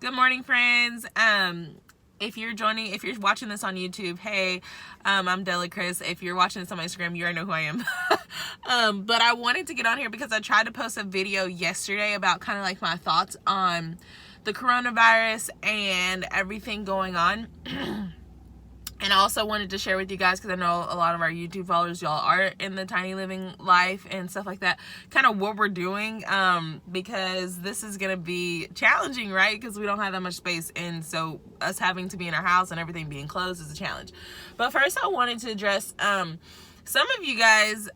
Good morning, friends. If you're watching this on YouTube, hey, I'm Dela Criss. If you're watching this on my Instagram, you already know who I am. But I wanted to get on here because I tried to post a video yesterday about kind of like my thoughts on the coronavirus and everything going on. And I also wanted to share with you guys, because I know a lot of our YouTube followers, y'all are in the tiny living life and stuff like that, kind of what we're doing, because this is going to be challenging, right? Because we don't have that much space, and so us having to be in our house and everything being closed is a challenge. But first I wanted to address, some of you guys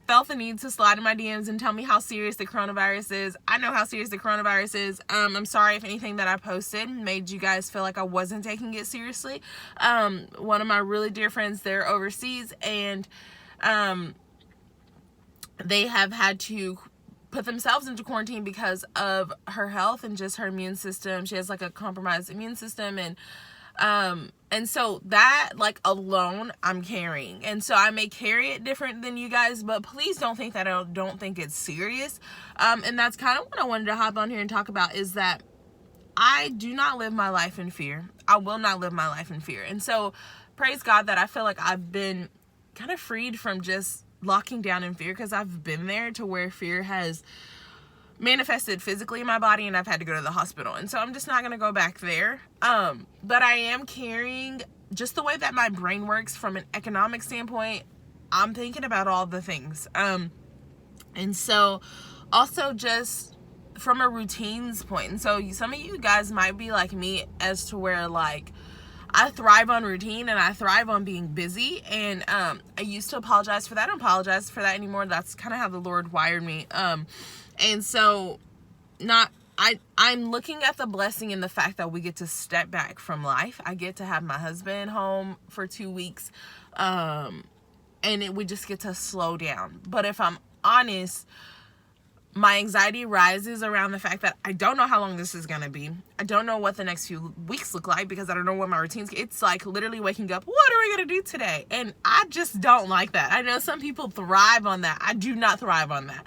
felt the need to slide in my DMs and tell me how serious the coronavirus is. I know how serious the coronavirus is. I'm sorry if anything that I posted made you guys feel like I wasn't taking it seriously. One of my really dear friends, they're overseas, and they have had to put themselves into quarantine because of her health and just her immune system. She has like a compromised immune system, and so that, like, alone I'm carrying. And so I may carry it different than you guys, but please don't think that I don't think it's serious. And that's kind of what I wanted to hop on here and talk about, is that I do not live my life in fear. I will not live my life in fear. And so praise God that I feel like I've been kind of freed from just locking down in fear, because I've been there to where fear has manifested physically in my body and I've had to go to the hospital. And so I'm just not going to go back there. But I am carrying, just the way that my brain works from an economic standpoint, I'm thinking about all the things. And so also just from a routines point. And so some of you guys might be like me, as to where, like, I thrive on routine and I thrive on being busy. And I used to apologize for that. I don't apologize for that anymore. That's kind of how the Lord wired me. And so I'm looking at the blessing in the fact that we get to step back from life. I get to have my husband home for 2 weeks. And we just get to slow down. But if I'm honest, my anxiety rises around the fact that I don't know how long this is going to be. I don't know what the next few weeks look like, because I don't know what my routines. It's like literally waking up, what are we going to do today? And I just don't like that. I know some people thrive on that. I do not thrive on that.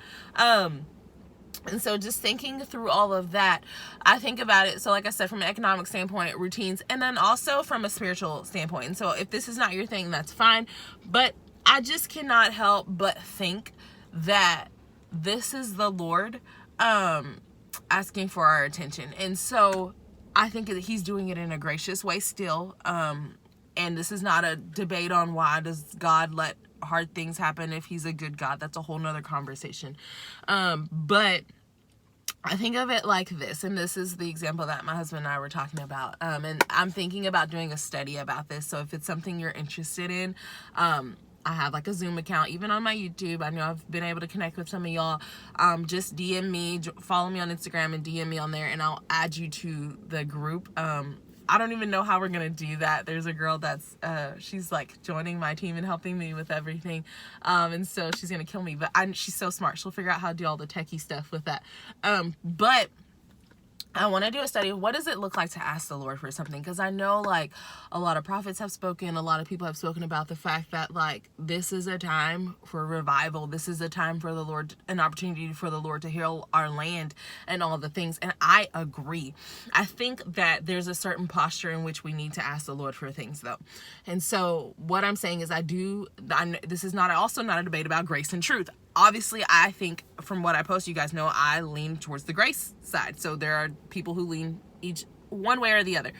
And so just thinking through all of that, I think about it. So like I said, from an economic standpoint, routines, and then also from a spiritual standpoint. And so if this is not your thing, that's fine. But I just cannot help but think that this is the Lord asking for our attention. And so I think that he's doing it in a gracious way still. And this is not a debate on why does God let hard things happen. If he's a good God, that's a whole nother conversation. But I think of it like this, and this is the example that my husband and I were talking about. And I'm thinking about doing a study about this. So if it's something you're interested in, I have like a Zoom account, even on my YouTube. I know I've been able to connect with some of y'all. Just DM me, follow me on Instagram and DM me on there, and I'll add you to the group. I don't even know how we're going to do that. There's a girl that's, she's like joining my team and helping me with everything. And so she's going to kill me, but she's so smart. She'll figure out how to do all the techie stuff with that. But I want to do a study. What does it look like to ask the Lord for something? Because I know, like, a lot of prophets have spoken. A lot of people have spoken about the fact that, like, this is a time for revival. This is a time for the Lord, an opportunity for the Lord to heal our land and all the things. And I agree. I think that there's a certain posture in which we need to ask the Lord for things, though. And so what I'm saying is this is also not a debate about grace and truth. Obviously, I think from what I post, you guys know I lean towards the grace side. So there are people who lean each one way or the other.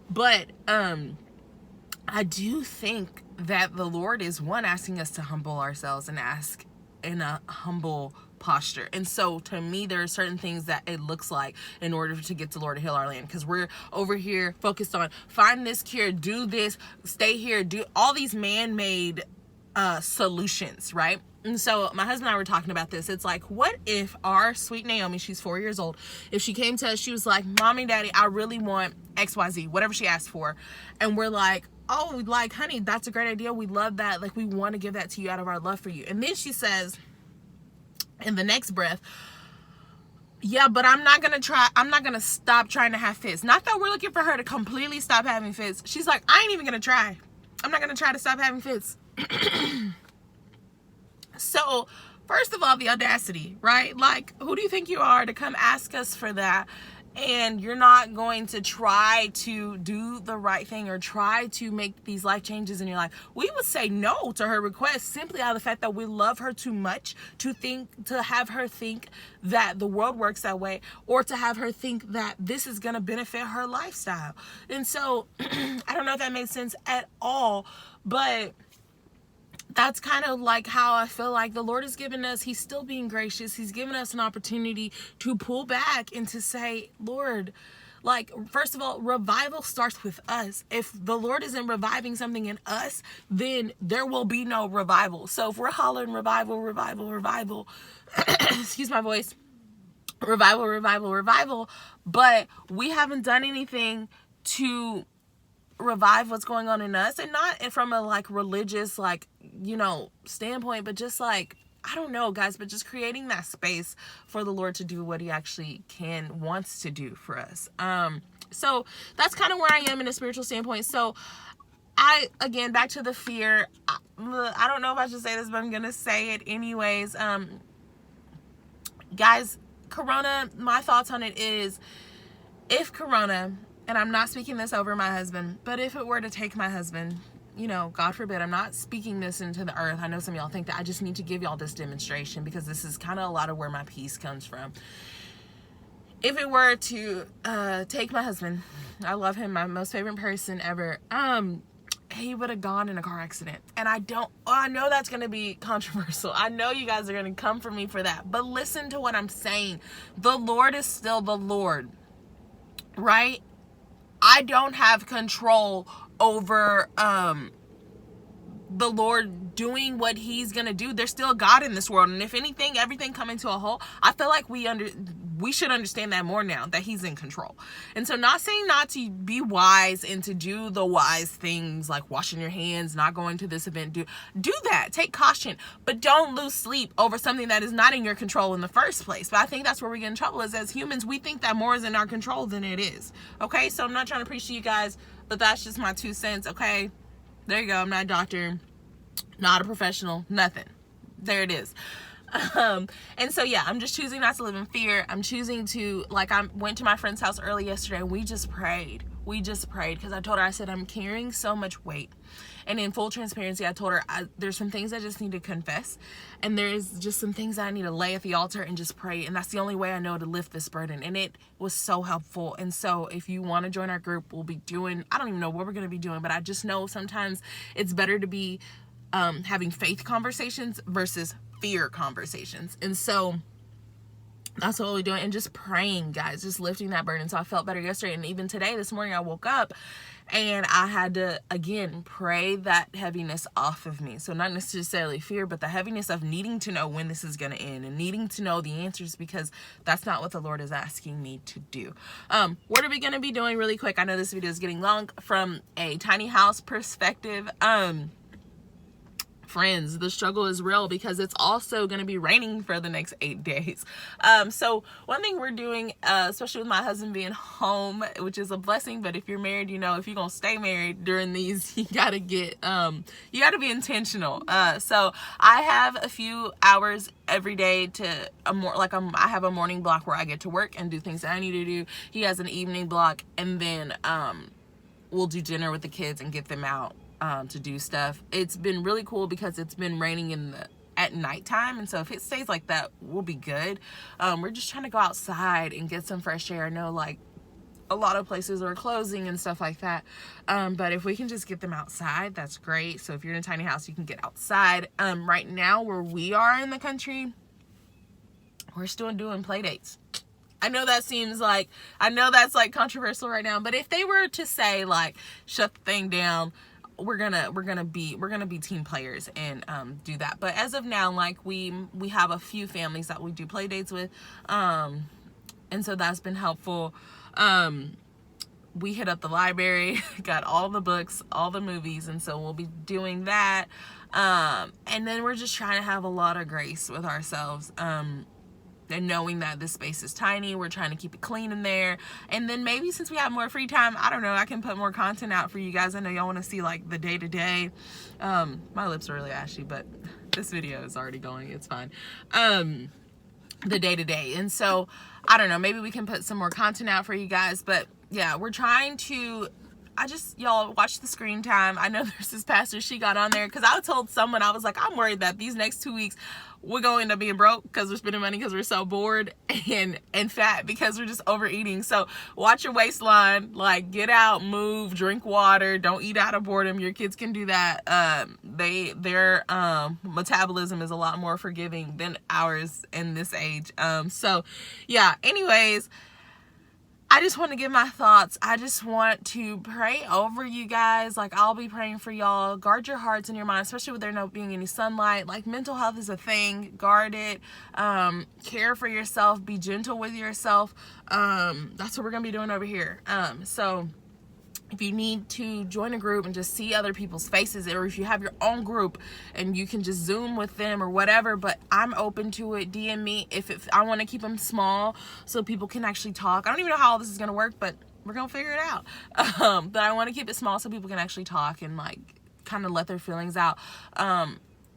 But I do think that the Lord is asking us to humble ourselves and ask in a humble posture. And so to me, there are certain things that it looks like in order to get the Lord to heal our land, because we're over here focused on find this cure, do this, stay here, do all these man-made solutions, right? And so my husband and I were talking about this. It's like, what if our sweet Naomi, she's 4 years old, if she came to us, she was like, Mommy, Daddy, I really want XYZ, whatever she asked for. And we're like, oh, like, honey, that's a great idea. We love that. Like, we want to give that to you out of our love for you. And then she says in the next breath, yeah, but I'm not going to stop trying to have fits. Not that we're looking for her to completely stop having fits. She's like, I ain't even going to try. I'm not going to try to stop having fits. So, first of all, the audacity, right? Like, who do you think you are to come ask us for that? and you're not going to try to do the right thing or try to make these life changes in your life, we would say no to her request simply out of the fact that we love her too much to have her think that the world works that way, or to have her think that this is going to benefit her lifestyle. And so I don't know if that makes sense at all, but that's kind of like how I feel like the Lord has given us, he's still being gracious. He's given us an opportunity to pull back and to say, Lord, like, first of all, revival starts with us. If the Lord isn't reviving something in us, then there will be no revival. So if we're hollering revival, revival, revival, excuse my voice, revival, revival, revival, but we haven't done anything to revive what's going on in us, and not from a like religious like, you know, standpoint, but just like, I don't know, guys, but just creating that space for the Lord to do what he actually wants to do for us. So that's kind of where I am in a spiritual standpoint. So again, back to the fear, I don't know if I should say this, but I'm gonna say it anyways. Guys, Corona, my thoughts on it is, if Corona, and I'm not speaking this over my husband, but if it were to take my husband, you know, God forbid, I'm not speaking this into the earth. I know some of y'all think that. I just need to give y'all this demonstration because this is kind of a lot of where my peace comes from. If it were to take my husband, I love him, my most favorite person ever, he would have gone in a car accident. And I know that's going to be controversial. I know you guys are going to come for me for that. But listen to what I'm saying. The Lord is still the Lord, right? I don't have control over the Lord doing what he's gonna do. There's still God in this world, and if anything, everything coming to a whole, I feel like we should understand that more now, that he's in control. And so, not saying not to be wise and to do the wise things like washing your hands, not going to this event, do that, take caution, but don't lose sleep over something that is not in your control in the first place. But I think that's where we get in trouble, is as humans, we think that more is in our control than it is. Okay, so I'm not trying to preach to you guys, but that's just my 2 cents. Okay, there you go. I'm not a doctor, not a professional, nothing. There it is. And so, yeah, I'm just choosing not to live in fear. I'm choosing to, like, I went to my friend's house early yesterday and we just prayed because I told her, I said, I'm carrying so much weight. And in full transparency, I told her there's some things I just need to confess, and there's just some things that I need to lay at the altar and just pray, and that's the only way I know to lift this burden. And it was so helpful. And so if you want to join our group, we'll be doing, I don't even know what we're going to be doing, but I just know sometimes it's better to be having faith conversations versus fear conversations. And so that's what we're doing, and just praying, guys, just lifting that burden. So I felt better yesterday, and even today, this morning, I woke up and I had to, again, pray that heaviness off of me. So not necessarily fear, but the heaviness of needing to know when this is going to end and needing to know the answers, because that's not what the Lord is asking me to do. What are we going to be doing really quick? I know this video is getting long. From a tiny house perspective, friends, the struggle is real because it's also going to be raining for the next 8 days. So one thing we're doing, especially with my husband being home, which is a blessing, but if you're married, you know, if you're going to stay married during these, you got to be intentional. So I have a few hours every day I have a morning block where I get to work and do things that I need to do. He has an evening block, and then we'll do dinner with the kids and get them out to do stuff. It's been really cool because it's been raining at nighttime, and so if it stays like that, we'll be good. We're just trying to go outside and get some fresh air. I know, like, a lot of places are closing and stuff like that, but if we can just get them outside, that's great. So if you're in a tiny house, you can get outside. Right now, where we are in the country, we're still doing play dates. I know that's like controversial right now, but if they were to say, like, shut the thing down, we're gonna be team players and do that. But as of now, like, we have a few families that we do play dates with, and so that's been helpful. We hit up the library, got all the books, all the movies, and so we'll be doing that. And then we're just trying to have a lot of grace with ourselves, and knowing that this space is tiny, we're trying to keep it clean in there. And then maybe since we have more free time, I don't know, I can put more content out for you guys. I know y'all want to see, like, the day-to-day. My lips are really ashy, but this video is already going. It's fine. The day-to-day. And so I don't know, maybe we can put some more content out for you guys. But yeah, we're trying to, y'all watch the screen time. I know there's this pastor, she got on there, because I told someone, I was like, I'm worried that these next 2 weeks we're going to end up being broke because we're spending money because we're so bored, and fat because we're just overeating. So watch your waistline, like get out, move, drink water, don't eat out of boredom. Your kids can do that. Their metabolism is a lot more forgiving than ours in this age. So yeah, anyways, I just want to give my thoughts. I just want to pray over you guys. Like, I'll be praying for y'all. Guard your hearts and your minds, especially with there not being any sunlight. Like, mental health is a thing. Guard it. Care for yourself. Be gentle with yourself. That's what we're going to be doing over here. So if you need to join a group and just see other people's faces, or if you have your own group and you can just Zoom with them or whatever, but I'm open to it. DM me if I want to keep them small so people can actually talk. I don't even know how all this is going to work, but we're going to figure it out. But I want to keep it small so people can actually talk and like kind of let their feelings out.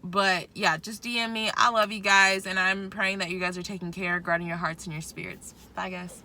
But yeah, just DM me. I love you guys, and I'm praying that you guys are taking care, guarding your hearts and your spirits. Bye, guys.